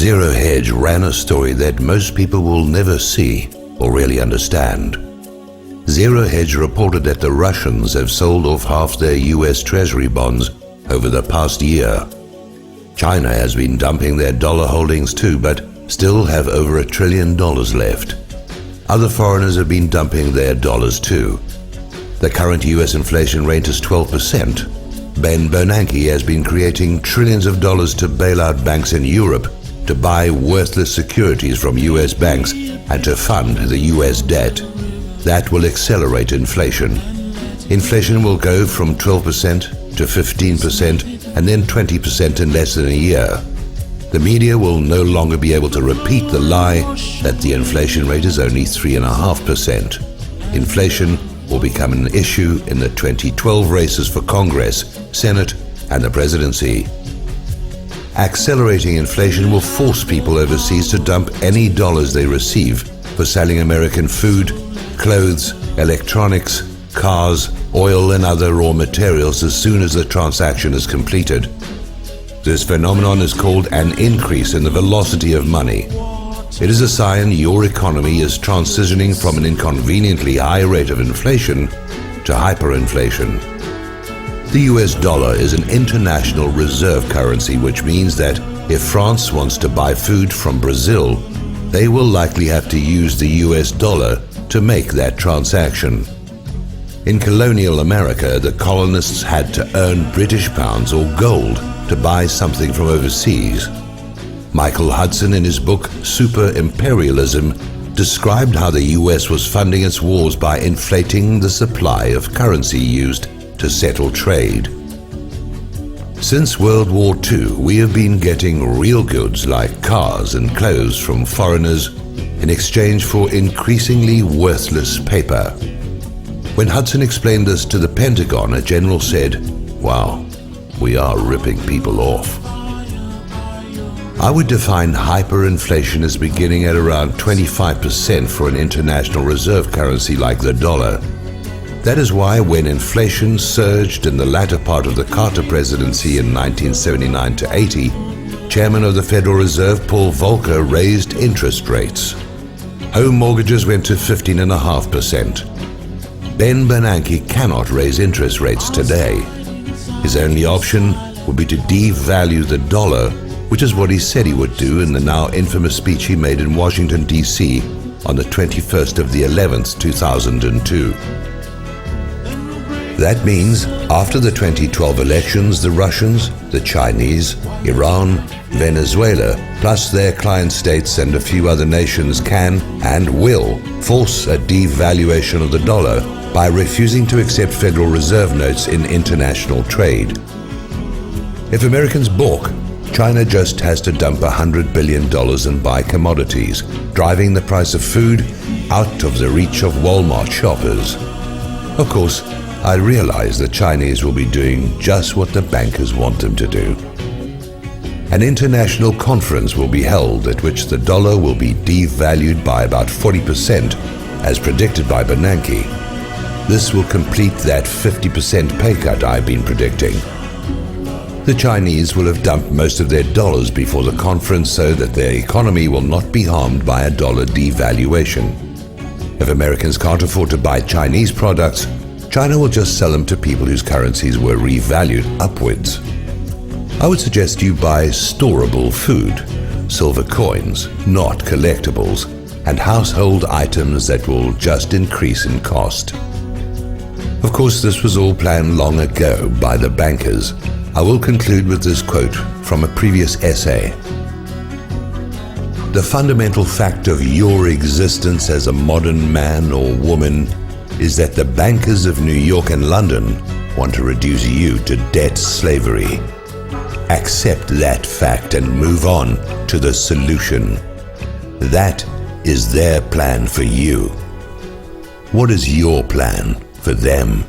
Zero Hedge ran a story that most people will never see or really understand. Zero Hedge reported that the Russians have sold off half their US Treasury bonds over the past year. China has been dumping their dollar holdings too, but still have over $1 trillion left. Other foreigners have been dumping their dollars too. The current US inflation rate is 12%. Ben Bernanke has been creating trillions of dollars to bail out banks in Europe, to buy worthless securities from US banks, and to fund the US debt. That will accelerate inflation. Inflation will go from 12% to 15% and then 20% in less than a year. The media will no longer be able to repeat the lie that the inflation rate is only 3.5%. Inflation will become an issue in the 2012 races for Congress, Senate, and the presidency. Accelerating inflation will force people overseas to dump any dollars they receive for selling American food, clothes, electronics, cars, oil, and other raw materials as soon as the transaction is completed. This phenomenon is called an increase in the velocity of money. It is a sign your economy is transitioning from an inconveniently high rate of inflation to hyperinflation. The US dollar is an international reserve currency, which means that if France wants to buy food from Brazil, they will likely have to use the US dollar to make that transaction. In colonial America, the colonists had to earn British pounds or gold to buy something from overseas. Michael Hudson, in his book Super Imperialism, described how the US was funding its wars by inflating the supply of currency used to settle trade. Since World War II, we have been getting real goods like cars and clothes from foreigners in exchange for increasingly worthless paper. When Hudson explained this to the Pentagon, a general said, "Wow, we are ripping people off." I would define hyperinflation as beginning at around 25% for an international reserve currency like the dollar. That is why when inflation surged in the latter part of the Carter presidency in 1979 to 80, Chairman of the Federal Reserve Paul Volcker raised interest rates. Home mortgages went to 15.5%. Ben Bernanke cannot raise interest rates today. His only option would be to devalue the dollar, which is what he said he would do in the now infamous speech he made in Washington, D.C. on the 21st of the 11th, 2002. That means after the 2012 elections, the Russians, the Chinese, Iran, Venezuela, plus their client states and a few other nations can and will force a devaluation of the dollar by refusing to accept Federal Reserve notes in international trade. If Americans balk, China just has to dump $100 billion and buy commodities, driving the price of food out of the reach of Walmart shoppers. Of course, I realize the Chinese will be doing just what the bankers want them to do. An international conference will be held at which the dollar will be devalued by about 40%, as predicted by Bernanke. This will complete that 50% pay cut I've been predicting. The Chinese will have dumped most of their dollars before the conference so that their economy will not be harmed by a dollar devaluation. If Americans can't afford to buy Chinese products, China will just sell them to people whose currencies were revalued upwards. I would suggest you buy storable food, silver coins, not collectibles, and household items that will just increase in cost. Of course, this was all planned long ago by the bankers. I will conclude with this quote from a previous essay. The fundamental fact of your existence as a modern man or woman is that the bankers of New York and London want to reduce you to debt slavery. Accept that fact and move on to the solution. That is their plan for you. What is your plan for them?